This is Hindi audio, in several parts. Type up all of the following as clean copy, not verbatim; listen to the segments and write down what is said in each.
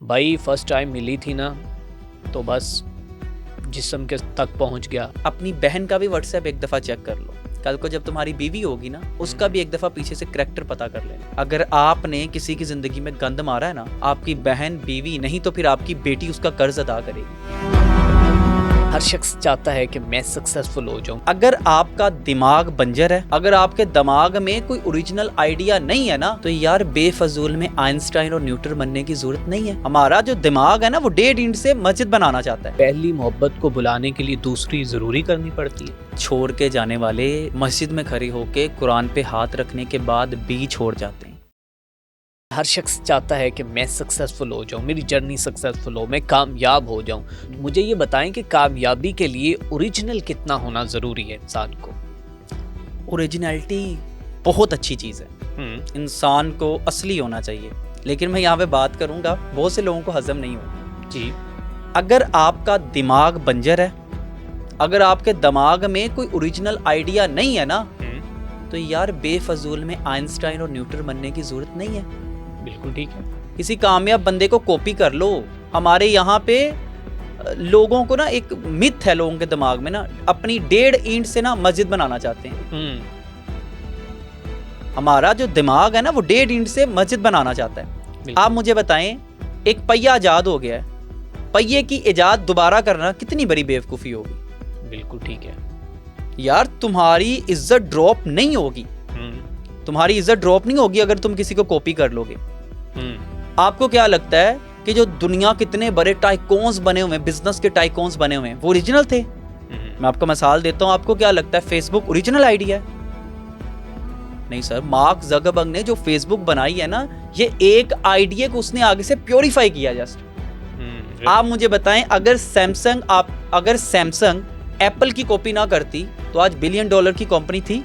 भाई फर्स्ट टाइम मिली थी ना तो बस जिस्म के तक पहुंच गया। अपनी बहन का भी व्हाट्सएप एक दफ़ा चेक कर लो। कल को जब तुम्हारी बीवी होगी ना, उसका भी एक दफ़ा पीछे से करैक्टर पता कर लेना। अगर आपने किसी की ज़िंदगी में गंद मारा है ना, आपकी बहन, बीवी नहीं तो फिर आपकी बेटी उसका कर्ज अदा करेगी। हर शख्स चाहता है कि मैं सक्सेसफुल हो जाऊं। अगर आपका दिमाग बंजर है, अगर आपके दिमाग में कोई ओरिजिनल आइडिया नहीं है ना, तो यार बेफजूल में आइंस्टाइन और न्यूटन बनने की जरूरत नहीं है। हमारा जो दिमाग है ना, वो डेढ़ इंच से मस्जिद बनाना चाहता है। पहली मोहब्बत को बुलाने के लिए दूसरी जरूरी करनी पड़ती है। छोड़ के जाने वाले मस्जिद में खड़े होके कुरान पे हाथ रखने के बाद भी छोड़ जाते हैं। हर शख्स चाहता है कि मैं सक्सेसफुल हो जाऊं, मेरी जर्नी सक्सेसफुल हो, मैं कामयाब हो जाऊं। तो मुझे ये बताएं कि कामयाबी के लिए ओरिजिनल कितना होना ज़रूरी है इंसान को। ओरिजिनलिटी बहुत अच्छी चीज़ है, इंसान को असली होना चाहिए। लेकिन मैं यहाँ पे बात करूँगा, बहुत से लोगों को हजम नहीं होगा जी। अगर आपका दिमाग बंजर है, अगर आपके दिमाग में कोई ओरिजिनल आइडिया नहीं है ना, तो यार बेफजूल में आइंस्टाइन और न्यूटन बनने की जरूरत नहीं है। बिल्कुल ठीक है। किसी कामयाब बंदे को कॉपी कर लो। हमारे यहाँ पे लोगों को ना एक मिथ है लोगों के दिमाग में ना, अपनी डेढ़ ईंट से ना मस्जिद बनाना चाहते हैं। हमारा जो दिमाग है ना, वो डेढ़ ईंट से मस्जिद बनाना चाहता है। आप मुझे बताएं, एक पहिया आजाद हो गया है, पहिए की इजाद दोबारा करना कितनी बड़ी बेवकूफ़ी होगी। बिल्कुल ठीक है यार, तुम्हारी इज्जत ड्रॉप नहीं होगी, तुम्हारी इज्जत ड्रॉप नहीं होगी अगर तुम किसी को कॉपी कर लोगे। आपको क्या लगता है कि जो दुनिया कितने बड़े टाइकॉन्स बने हुए हैं, बिजनेस के टाइकॉन्स बने हुए हैं, वो ओरिजिनल थे? मैं आपको मिसाल देता हूं। आपको क्या लगता है फेसबुक ओरिजिनल आइडिया है? नहीं सर, मार्क ज़करबर्ग ने जो फेसबुक बनाई है ना, ये एक आइडिया को उसने आगे से प्योरीफाई किया जस्ट। आप मुझे बताएं, अगर सैमसंग एप्पल की कॉपी ना करती तो आज $1 बिलियन की कंपनी थी?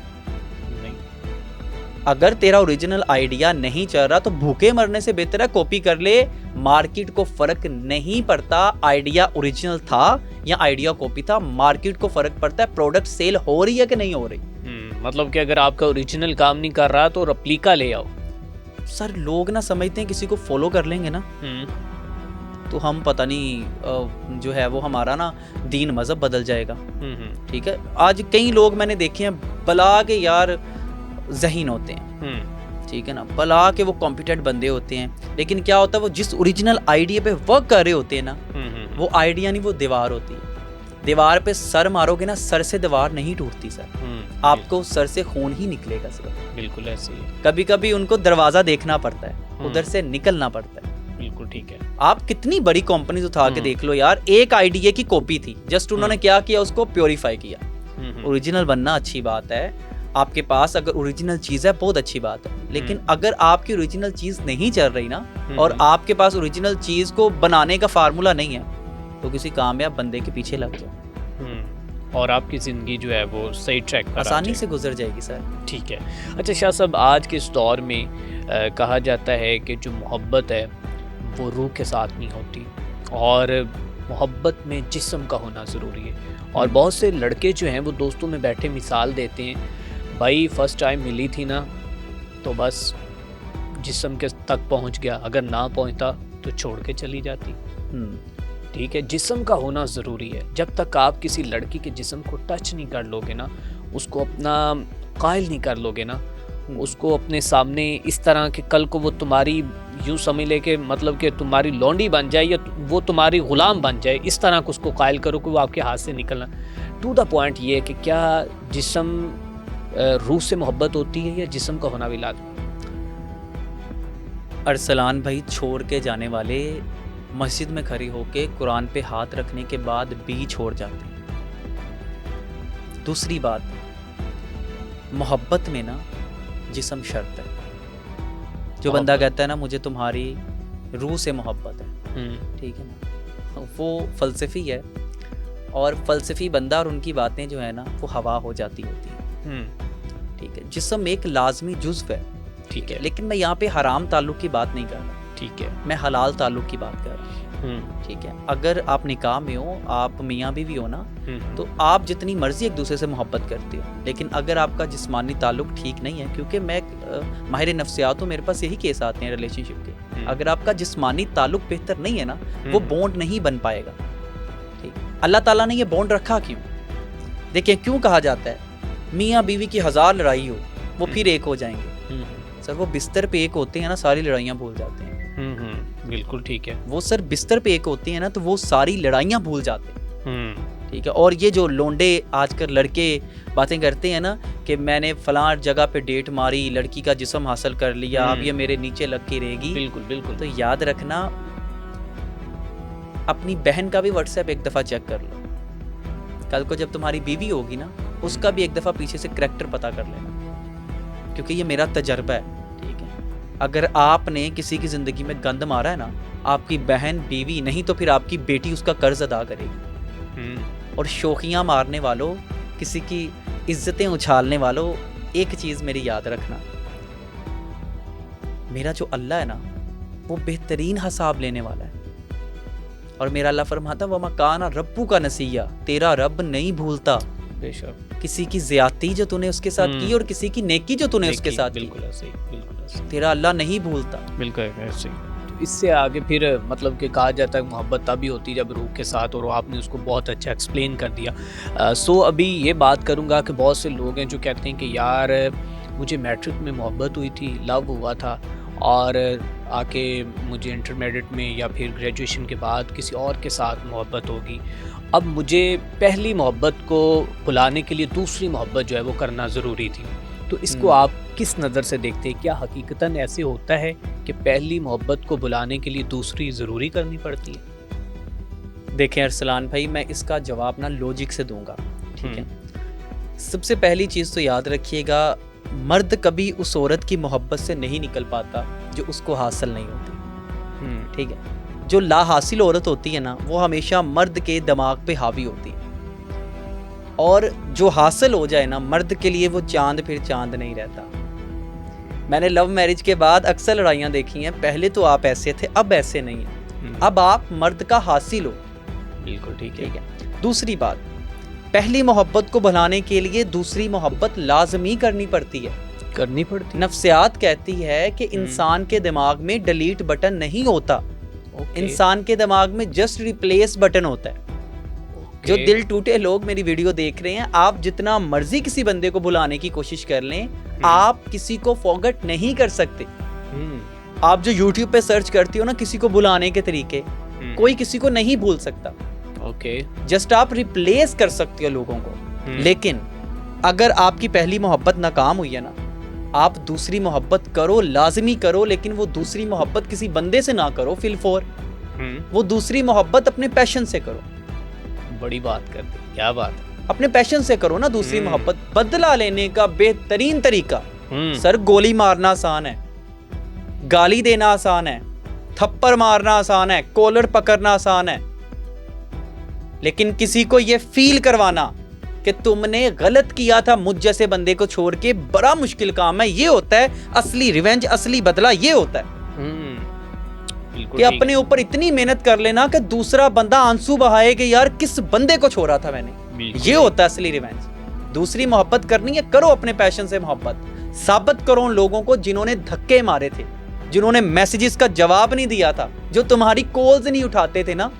अगर तेरा ओरिजिनल आइडिया नहीं चल रहा तो भूखे मरने से बेहतर है कॉपी कर ले। मार्केट को फर्क नहीं पड़ता आइडिया ओरिजिनल था या आइडिया कॉपी था, मार्केट को फर्क पड़ता है प्रोडक्ट सेल हो रही है कि नहीं हो रही। मतलब कि अगर आपका ओरिजिनल काम नहीं कर रहा तो रेप्लिका ले आओ। सर, लोग ना समझते हैं किसी को फॉलो कर लेंगे ना तो हम पता नहीं जो है वो हमारा ना दीन मजहब बदल जाएगा। ठीक है, आज कई लोग मैंने देखे हैं बला के यार ज़हीन होते हैं, ठीक है ना, भला के वो कॉम्पिटेंट बंदे होते हैं, लेकिन क्या होता है वो जिस ओरिजिनल आइडिया पे वर्क कर रहे होते हैं ना, वो आइडिया नहीं, वो दीवार होती है। दीवार पे सर मारोगे ना, सर से दीवार नहीं टूटती सर, आपको सर से खून ही निकलेगा सर। बिल्कुल ऐसे ही। कभी कभी उनको दरवाजा देखना पड़ता है, उधर से निकलना पड़ता है। बिल्कुल ठीक है। आप कितनी बड़ी कंपनी उठा के देख लो यार, एक आइडिया की कॉपी थी, जस्ट उन्होंने क्या किया, उसको प्योरीफाई किया। ओरिजिनल बनना अच्छी बात है, आपके पास अगर ओरिजिनल चीज़ है बहुत अच्छी बात है, लेकिन अगर आपकी ओरिजिनल चीज़ नहीं चल रही ना, और आपके पास ओरिजिनल चीज़ को बनाने का फार्मूला नहीं है, तो किसी कामयाब बंदे के पीछे लग जाओ और आपकी ज़िंदगी जो है वो सही ट्रैक पर आसानी से गुजर जाएगी सर। ठीक है। अच्छा शाह साहब, आज के इस दौर में कहा जाता है कि जो मोहब्बत है वो रूह के साथ नहीं होती, और मोहब्बत में जिस्म का होना ज़रूरी है। और बहुत से लड़के जो हैं वो दोस्तों में बैठे मिसाल देते हैं, भाई फर्स्ट टाइम मिली थी ना तो बस जिस्म के तक पहुंच गया, अगर ना पहुंचता तो छोड़ के चली जाती। ठीक है, जिस्म का होना ज़रूरी है। जब तक आप किसी लड़की के जिस्म को टच नहीं कर लोगे ना, उसको अपना कायल नहीं कर लोगे ना, उसको अपने सामने इस तरह के कल को वो तुम्हारी यूँ समझ ले के मतलब कि तुम्हारी लौंडी बन जाए या वो तुम्हारी ग़ुलाम बन जाए, इस तरह को उसको कायल करो कि वो आपके हाथ से निकलना। टू द पॉइंट ये है कि क्या जिस्म रूह से मोहब्बत होती है या जिस्म का होना भी लाज़मी? अरसलान भाई, छोड़ के जाने वाले मस्जिद में खड़ी होके कुरान पे हाथ रखने के बाद भी छोड़ जाते हैं। दूसरी बात, मोहब्बत में ना जिस्म शर्त है। जो बंदा कहता है ना मुझे तुम्हारी रूह से मोहब्बत है, ठीक है ना, वो फ़लसफ़ी है, और फ़लसफ़ी बंदा और उनकी बातें जो है ना वो हवा हो जाती होती है। ठीक है, जिस्म एक लाजमी जुज़्व है, ठीक है, लेकिन मैं यहाँ पे हराम ताल्लुक़ की बात नहीं कर रहा, ठीक है, मैं हलाल ताल्लुक़ की बात कर रहा हूँ। ठीक है, अगर आप निकाह में हो, आप मियाँ बीवी हो ना, तो आप जितनी मर्जी एक दूसरे से मोहब्बत करते हो, लेकिन अगर आपका जिस्मानी ताल्लुक़ ठीक नहीं है, क्योंकि मैं माहिर नफ्सियात हूँ, मेरे पास यही केस आते हैं रिलेशनशिप के, अगर आपका जिस्मानी ताल्लुक बेहतर नहीं है ना, वो बॉन्ड नहीं बन पाएगा। ठीक, अल्लाह ताला ने ये बॉन्ड रखा क्यों? देखिए क्यों कहा जाता है मियाँ बीवी की 1000 लड़ाई हो वो फिर एक हो जाएंगे। सर वो बिस्तर पे एक होते हैं ना, सारी लड़ाइयाँ भूल जाते हैं। बिल्कुल ठीक है। वो सर बिस्तर पे एक होते हैं ना, तो वो सारी लड़ाइयाँ भूल जाते हैं। ठीक है। और ये जो लोंडे आजकल लड़के बातें करते हैं ना कि मैंने फलां जगह पे डेट मारी, लड़की का जिस्म हासिल कर लिया, अब ये मेरे नीचे लग के रहेगी। बिल्कुल बिल्कुल। तो याद रखना, अपनी बहन का भी व्हाट्सएप एक दफ़ा चेक कर लो। कल को जब तुम्हारी बीवी होगी ना, उसका भी एक दफ़ा पीछे से करैक्टर पता कर लेना, क्योंकि ये मेरा तजर्बा है। ठीक है। अगर आपने किसी की ज़िंदगी में गंद मारा है ना, आपकी बहन बीवी नहीं तो फिर आपकी बेटी उसका कर्ज अदा करेगी। और शोखियाँ मारने वालों, किसी की इज्जतें उछालने वालों, एक चीज़ मेरी याद रखना, मेरा जो अल्लाह है ना वो बेहतरीन हिसाब लेने वाला है। और मेरा अल्लाह फरमाता वमा काना रब्बू का नसिया, तेरा रब नहीं भूलता। बेशक। किसी की ज्यादती जो तूने उसके साथ की और किसी की नेकी जो तूने उसके साथ की, बिल्कुल ऐसे ही, तेरा अल्लाह नहीं भूलता। बिल्कुल ऐसे ही। इससे आगे फिर मतलब कि कहा जाता है मोहब्बत तभी होती है जब रूह के साथ, और आपने उसको बहुत अच्छा एक्सप्लेन कर दिया। सो अभी ये बात करूँगा कि बहुत से लोग हैं जो कहते हैं कि यार मुझे मैट्रिक में मोहब्बत हुई थी, लव हुआ था, और आके मुझे इंटरमीडिएट में या फिर ग्रेजुएशन के बाद किसी और के साथ मोहब्बत होगी। अब मुझे पहली मोहब्बत को भुलाने के लिए दूसरी मोहब्बत जो है वो करना ज़रूरी थी। तो इसको आप किस नज़र से देखते हैं? क्या हकीकतन ऐसे होता है कि पहली मोहब्बत को भुलाने के लिए दूसरी ज़रूरी करनी पड़ती है? देखें अरसलान भाई, मैं इसका जवाब ना लॉजिक से दूंगा। ठीक है। सबसे पहली चीज़ तो याद रखिएगा, मर्द कभी उस औरत की मोहब्बत से नहीं निकल पाता जो उसको हासिल नहीं होती। ठीक है। जो ला हासिल औरत होती है ना, वो हमेशा मर्द के दिमाग पे हावी होती है, और जो हासिल हो जाए ना मर्द के लिए, वो चांद फिर चांद नहीं रहता। मैंने लव मैरिज के बाद अक्सर लड़ाइयाँ देखी हैं, पहले तो आप ऐसे थे, अब ऐसे नहीं है, अब आप मर्द का हासिल हो। बिल्कुल ठीक है। दूसरी बात, पहली मोहब्बत को भुलाने के लिए दूसरी मोहब्बत लाजमी करनी पड़ती है। नफ्सियात कहती है कि इंसान के दिमाग में डिलीट बटन नहीं होता, इंसान के दिमाग में जस्ट रिप्लेस बटन होता है। जो दिल टूटे लोग मेरी वीडियो देख रहे हैं, आप जितना मर्जी किसी बंदे को भुलाने की कोशिश कर लें, आप किसी को फॉरगेट नहीं कर सकते। आप जो YouTube पे सर्च करती हो ना किसी को भुलाने के तरीके, कोई किसी को नहीं भूल सकता। जस्ट आप रिप्लेस कर सकते हो लोगों को। लेकिन अगर आपकी पहली मोहब्बत नाकाम हुई है ना, आप दूसरी मोहब्बत करो, लाजमी करो, लेकिन वो दूसरी मोहब्बत किसी बंदे से ना करो फिल फॉर, वो दूसरी मोहब्बत अपने पैशन से करो। बड़ी बात कर दी, क्या बात है। अपने पैशन से करो ना दूसरी मोहब्बत। बदला लेने का बेहतरीन तरीका, सर गोली मारना आसान है, गाली देना आसान है, थप्पड़ मारना आसान है, कॉलर पकड़ना आसान है, लेकिन किसी को ये फील करवाना कि तुमने गलत किया था मुझ जैसे बंदे को छोड़ के, बड़ा मुश्किल काम है। ये होता है असली रिवेंज, असली बदला ये होता है कि अपने ऊपर इतनी मेहनत कर लेना कि दूसरा बंदा आंसू बहाए कि यार किस बंदे को छोड़ा था मैंने। ये होता है असली रिवेंज। दूसरी मोहब्बत करनी है, करो अपने पैशन से मोहब्बत। साबित करो उन लोगों को जिन्होंने धक्के मारे थे, जिन्होंने मैसेजेस का जवाब नहीं दिया था, जो तुम्हारी कॉल्स नहीं उठाते थे ना,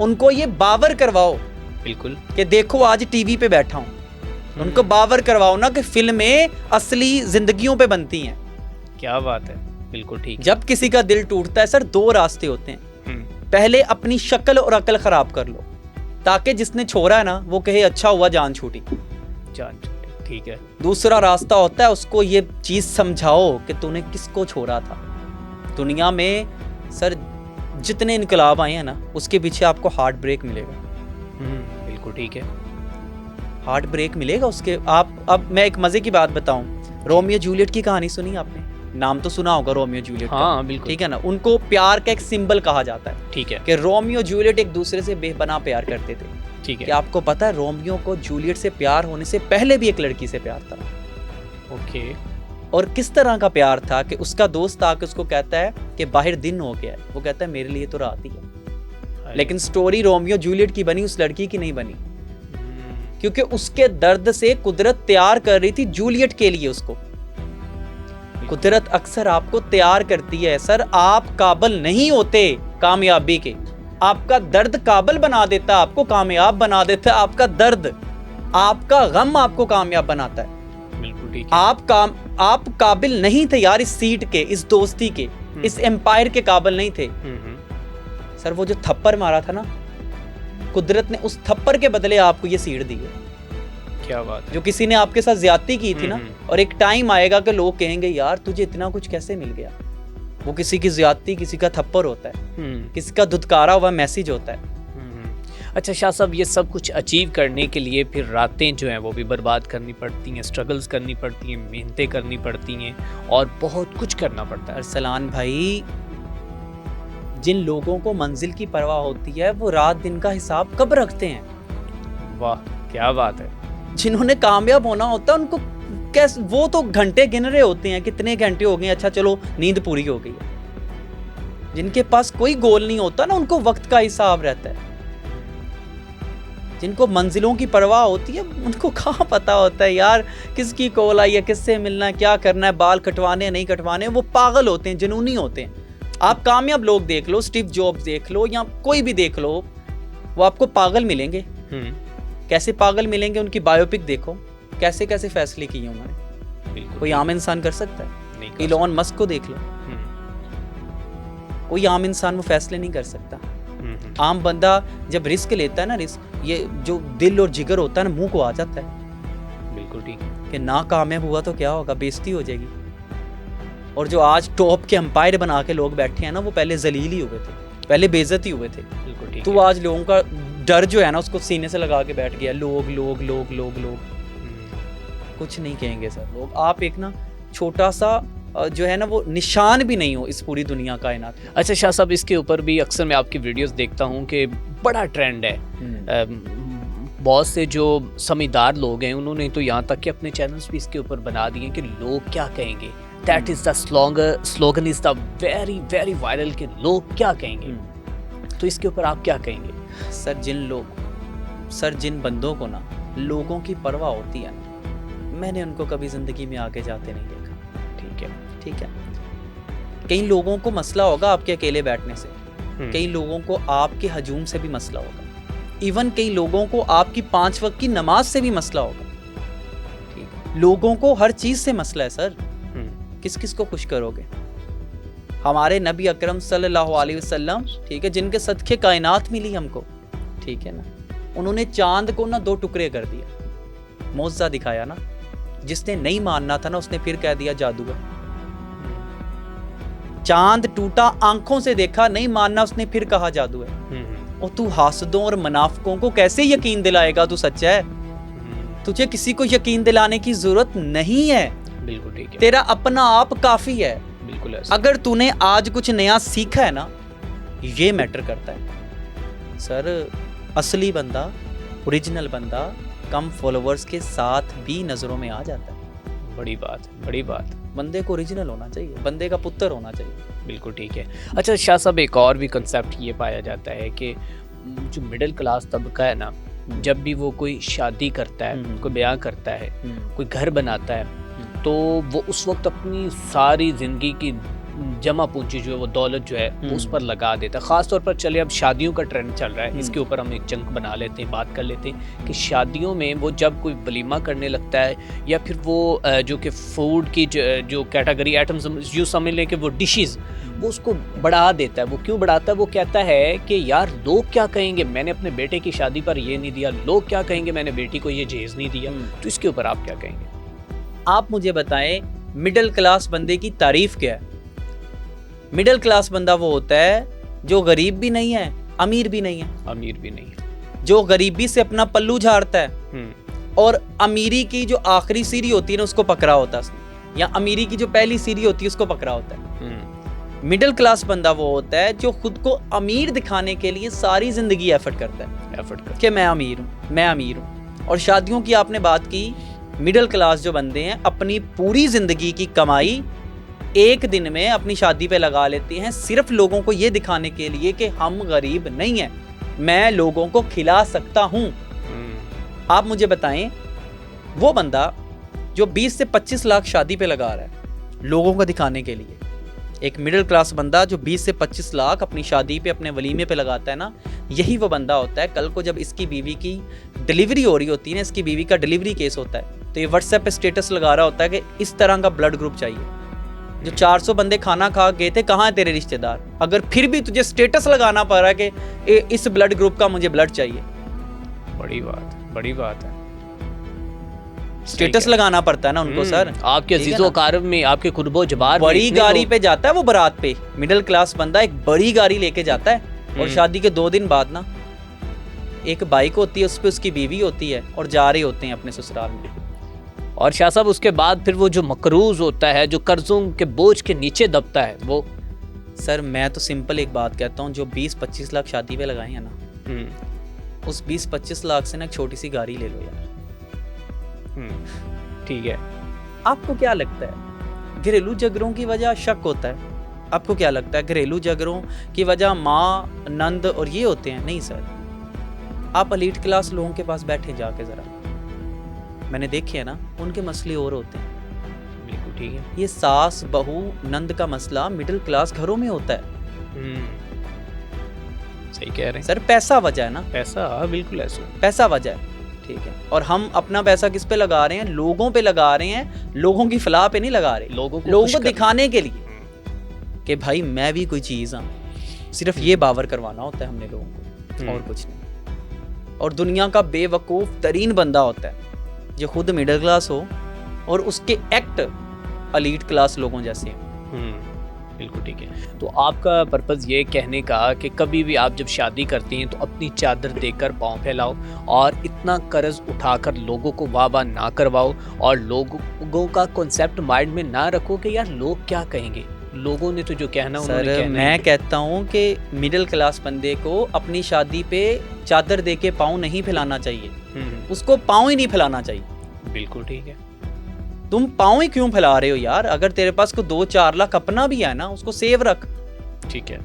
उनको ये बावर करवाओ बिल्कुल कि देखो आज टीवी पे बैठा हूं। उनको बावर करवाओ ना कि फिल्में असली जिंदगियों पे बनती हैं। क्या बात है, बिल्कुल ठीक। जब किसी का दिल टूटता है सर, दो रास्ते होते हैं। पहले अपनी शक्ल और अकल खराब कर लो, ताकि जिसने छोड़ा है ना वो कहे अच्छा हुआ जान छूटी। ठीक है। दूसरा रास्ता होता है, उसको ये चीज समझाओ कि तूने किसको छोड़ा था। दुनिया में सर जितने इनकलाब आए हैं ना, उसके पीछे आपको हार्ट ब्रेक मिलेगा। बिल्कुल ठीक है, हार्ट ब्रेक मिलेगा उसके। आप अब मैं एक मजे की बात बताऊं, रोमियो जूलियट की कहानी सुनी आपने? नाम तो सुना होगा रोमियो जूलियट का। हाँ बिल्कुल। ठीक है ना, उनको प्यार का एक सिंबल कहा जाता है। ठीक है। कि रोमियो जूलियट एक दूसरे से बेपनाह प्यार करते थे। ठीक है। कि आपको पता है रोमियो को जूलियट से प्यार होने से पहले भी एक लड़की से प्यार था। ओके। और किस तरह का प्यार था कि उसका दोस्त आके उसको कहता है कि बाहर दिन हो गया है, वो कहता है मेरे लिए तो रात ही है। लेकिन स्टोरी रोमियो जूलियट की बनी, उस लड़की की नहीं बनी, क्योंकि उसके दर्द से कुदरत तैयार कर रही थी जूलियट के लिए उसको। कुदरत अक्सर आपको तैयार करती है सर, आप काबिल नहीं होते कामयाबी के, आपका दर्द काबिल बना देता, आपको कामयाब बना देता है आपका दर्द, आपका गम आपको कामयाब बनाता है। बिल्कुल ठीक है। आप काबिल नहीं थे यार इस सीट के, इस दोस्ती के, इस एम्पायर के काबिल नहीं थे सर। वो जो थप्पड़ मारा था ना, कुदरत ने उस थप्पड़ के बदले आपको ये सीट दी है। क्या बात है। जो किसी ने आपके साथ ज्यादती की थी ना, और एक टाइम आएगा कि लोग कहेंगे यार तुझे इतना कुछ कैसे मिल गया। वो किसी की ज्यादती, किसी का थप्पड़ होता है, किसी का धुतकारा हुआ मैसेज होता है। अच्छा शाह साहब, ये सब कुछ अचीव करने के लिए फिर रातें जो हैं वो भी बर्बाद करनी पड़ती हैं, स्ट्रगल्स करनी पड़ती हैं, मेहनतें करनी पड़ती हैं और बहुत कुछ करना पड़ता है। अरसलान भाई, जिन लोगों को मंजिल की परवाह होती है वो रात दिन का हिसाब कब रखते हैं। वाह क्या बात है। जिन्होंने कामयाब होना होता है उनको कैसे, वो तो घंटे गिन रहे होते हैं, कितने घंटे हो गए, अच्छा चलो नींद पूरी हो गई है। जिनके पास कोई गोल नहीं होता ना, उनको वक्त का हिसाब रहता है। जिनको मंजिलों की परवाह होती है उनको कहाँ पता होता है यार किसकी कॉल आई है, किससे मिलना है, क्या करना है, बाल कटवाने नहीं कटवाने। वो पागल होते हैं, जुनूनी होते हैं। आप कामयाब लोग देख लो, स्टीव जॉब्स देख लो या कोई भी देख लो, वो आपको पागल मिलेंगे। कैसे पागल मिलेंगे, उनकी बायोपिक देखो, कैसे कैसे फैसले किए उन्होंने। कोई आम इंसान कर सकता है? इलॉन मस्क को देख लो, कोई आम इंसान वो फैसले नहीं कर सकता। आम बंदा जब रिस्क लेता है ना, रिस्क ये जो दिल और जिगर होता है ना, मुंह को आ जाता है। बिल्कुल ठीक है कि ना कामयाब हुआ तो क्या होगा, बेइज्जती हो जाएगी। और जो आज टॉप के अंपायर बना के लोग बैठे हैं ना, वो पहले जलील ही हुए थे, पहले बेइज्जत ही हुए थे। बिल्कुल ठीक। तो आज लोगों का डर जो है ना, उसको सीने से लगा के बैठ गया। लोग लोग लोग लोग लोग कुछ नहीं कहेंगे सर। लोग आप एक ना छोटा सा जो है ना, वो निशान भी नहीं हो इस पूरी दुनिया कायनात। अच्छा शाह साहब, इसके ऊपर भी अक्सर मैं आपकी वीडियोस देखता हूँ कि बड़ा ट्रेंड है। बहुत से जो समझदार लोग हैं उन्होंने तो यहाँ तक कि अपने चैनल्स भी इसके ऊपर बना दिए कि लोग क्या कहेंगे। That is the slogan is the very very viral कि लोग क्या कहेंगे। तो इसके ऊपर आप क्या कहेंगे? सर जिन बंदों को ना लोगों की परवाह होती है ना, मैंने उनको कभी जिंदगी में आगे जाते नहीं देखा। ठीक है। कई लोगों को मसला होगा आपके अकेले बैठने से, कई लोगों को आपके हजूम से भी मसला होगा, इवन कई लोगों को आपकी 5 वक्त की नमाज से भी मसला होगा। ठीक है, लोगों को हर चीज से मसला है सर। किस किस को खुश करोगे? हमारे नबी अकरम सल्लल्लाहु अलैहि वसल्लम, ठीक है, जिनके सदके कायनात मिली हमको, ठीक है ना, उन्होंने चांद को ना 2 टुकड़े कर दिया, मौजज़ा दिखाया ना। जिसने नहीं मानना था ना, उसने फिर कह दिया जादू है। चांद टूटा, आंखों से देखा, नहीं मानना, उसने फिर कहा जादू है। और तू हासदों और मुनाफिकों को कैसे यकीन दिलाएगा तू सच्चा है? तुझे किसी को यकीन दिलाने की जरूरत नहीं है। बिल्कुल ठीक है। तेरा अपना आप काफी है। बिल्कुल ऐसा। अगर तूने आज कुछ नया सीखा है ना, ये मैटर करता है सर। असली बंदा, ओरिजिनल बंदा कम फॉलोवर्स के साथ भी नजरों में आ जाता है। बड़ी बात। बंदे को ओरिजिनल होना चाहिए, बंदे का पुत्र होना चाहिए। बिल्कुल ठीक है। अच्छा शाह साहब, एक और भी कंसेप्ट ये पाया जाता है कि जो मिडिल क्लास तबका है ना, जब भी वो कोई शादी करता है, कोई ब्याह करता है, कोई घर बनाता है, तो वो उस वक्त अपनी सारी ज़िंदगी की जमा पूंजी जो है, वो दौलत जो है, वो उस पर लगा देता है। ख़ास तौर पर चले अब शादियों का ट्रेंड चल रहा है, इसके ऊपर हम एक चंक बना लेते हैं, बात कर लेते हैं कि शादियों में वो जब कोई वलीमा करने लगता है, या फिर वो जो कि फूड की जो कैटेगरी आइटम्स यूँ समझ लें कि वो डिशेज़, वो उसको बढ़ा देता है। वो क्यों बढ़ाता है? वो कहता है कि यार लोग क्या कहेंगे, मैंने अपने बेटे की शादी पर ये नहीं दिया, लोग क्या कहेंगे, मैंने बेटी को ये जहेज़ नहीं दिया। तो इसके ऊपर आप क्या कहेंगे? आप मुझे बताएं, मिडिल क्लास बंदे की तारीफ क्या है? मिडिल क्लास बंदा वो होता है जो गरीब भी नहीं है, अमीर भी नहीं है, जो गरीबी से अपना पल्लू झाड़ता है और अमीरी की जो आखिरी सीढ़ी होती है ना, उसको पकड़ा होता है उसने, या अमीरी की जो पहली सीढ़ी होती है उसको पकड़ा होता है। मिडिल क्लास बंदा वो होता है जो खुद को अमीर दिखाने के लिए सारी जिंदगी एफर्ट करता है कि मैं अमीर हूँ। और शादियों की आपने बात की, मिडिल क्लास जो बंदे हैं अपनी पूरी जिंदगी की कमाई एक दिन में अपनी शादी पे लगा लेते हैं, सिर्फ लोगों को ये दिखाने के लिए कि हम गरीब नहीं हैं, मैं लोगों को खिला सकता हूं। आप मुझे बताएं, वो बंदा जो 20 से 25 लाख शादी पे लगा रहा है, लोगों को दिखाने के लिए। एक मिडिल क्लास बंदा जो 20 से 25 लाख अपनी शादी पे, अपने वलीमे पे लगाता है ना, यही वो बंदा होता है कल को जब इसकी बीवी की डिलीवरी हो रही होती है ना, इसकी बीवी का डिलीवरी केस होता है, तो ये व्हाट्सएप पे स्टेटस लगा रहा होता है कि इस तरह का ब्लड ग्रुप चाहिए। जो 400 बंदे खाना खा गए थे, कहाँ है तेरे रिश्तेदार? अगर फिर भी तुझे स्टेटस लगाना पड़ रहा है कि इस ब्लड ग्रुप का मुझे ब्लड चाहिए, बड़ी बात है। स्टेटस लगाना पड़ता है ना उनको सर। आपके अजीजो कारब में, आपके कुर्बो जबार में बड़ी गाड़ी पे जाता है वो बारात पे, मिडिल क्लास बंदा एक बड़ी गाड़ी लेके जाता है और शादी के 2 दिन बाद ना एक बाइक होती है, उस पे उसकी बीवी होती है और जा रहे होते हैं अपने ससुराल में। और शाह साहब उसके बाद फिर वो जो मकरूज होता है, जो कर्जों के बोझ के नीचे दबता है, वो सर मैं तो सिंपल एक बात कहता हूँ, जो 20-25 लाख शादी पे लगाए हैं ना, उस 20-25 लाख से ना एक छोटी सी गाड़ी ले लो यार। ठीक है। आपको क्या लगता है घरेलू झगड़ों की वजह शक होता है? आपको क्या लगता है घरेलू झगड़ों की वजह माँ, नंद और ये होते हैं? नहीं सर। आप एलीट क्लास लोगों के पास बैठे जाके जरा, मैंने देखे है ना, उनके मसले और होते हैं। बिल्कुल ठीक है। ये सास बहू नंद का मसला मिडिल क्लास घरों में होता है। सही कह रहे हैं सर। पैसा वजह है ना, पैसा, बिल्कुल ऐसा पैसा वजह है, ठीक है। और हम अपना पैसा किस पे लगा रहे हैं? लोगों पे लगा रहे हैं, लोगों की फलाह पे नहीं लगा रहे। लोगों को दिखाने के लिए कि भाई मैं भी कोई चीज़ हूँ। सिर्फ ये बावर करवाना होता है हमने लोगों को, और कुछ नहीं। और दुनिया का बेवकूफ़ तरीन बंदा होता है जो खुद मिडिल क्लास हो और उसके एक्ट एलीट क्लास लोगों जैसे हैं। बिल्कुल ठीक है। तो आपका पर्पज़ ये कहने का कि कभी भी आप जब शादी करती हैं तो अपनी चादर देकर पाँव फैलाओ और इतना कर्ज उठाकर लोगों को वाह वाह ना करवाओ, और लोगों का कॉन्सेप्ट माइंड में ना रखो कि यार लोग क्या कहेंगे, लोगों ने तो जो कहना उन्होंने कहना। मैं कहता हूँ कि मिडिल क्लास बंदे को अपनी शादी पे चादर दे के पाँव नहीं फैलाना चाहिए, उसको पाँव ही नहीं फैलाना चाहिए। बिल्कुल ठीक है। तुम पाँव ही क्यों फैला रहे हो यार? अगर तेरे पास को 2-4 लाख अपना भी है ना, उसको सेव रख। ठीक है।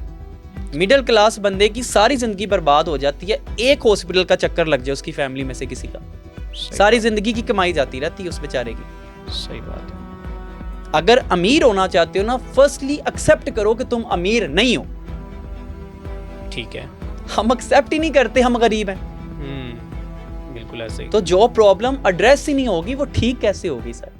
मिडिल क्लास बंदे की सारी जिंदगी बर्बाद हो जाती है, एक हॉस्पिटल का चक्कर लग जाए उसकी फैमिली में से किसी का, सारी जिंदगी की कमाई जाती रहती है उस बेचारे की। सही बात है। अगर अमीर होना चाहते हो ना, फर्स्टली एक्सेप्ट करो कि तुम अमीर नहीं हो। ठीक है। हम एक्सेप्ट ही नहीं करते हम गरीब हैं। बिल्कुल ऐसे ही। तो जो प्रॉब्लम एड्रेस ही नहीं होगी वो ठीक कैसे होगी सर?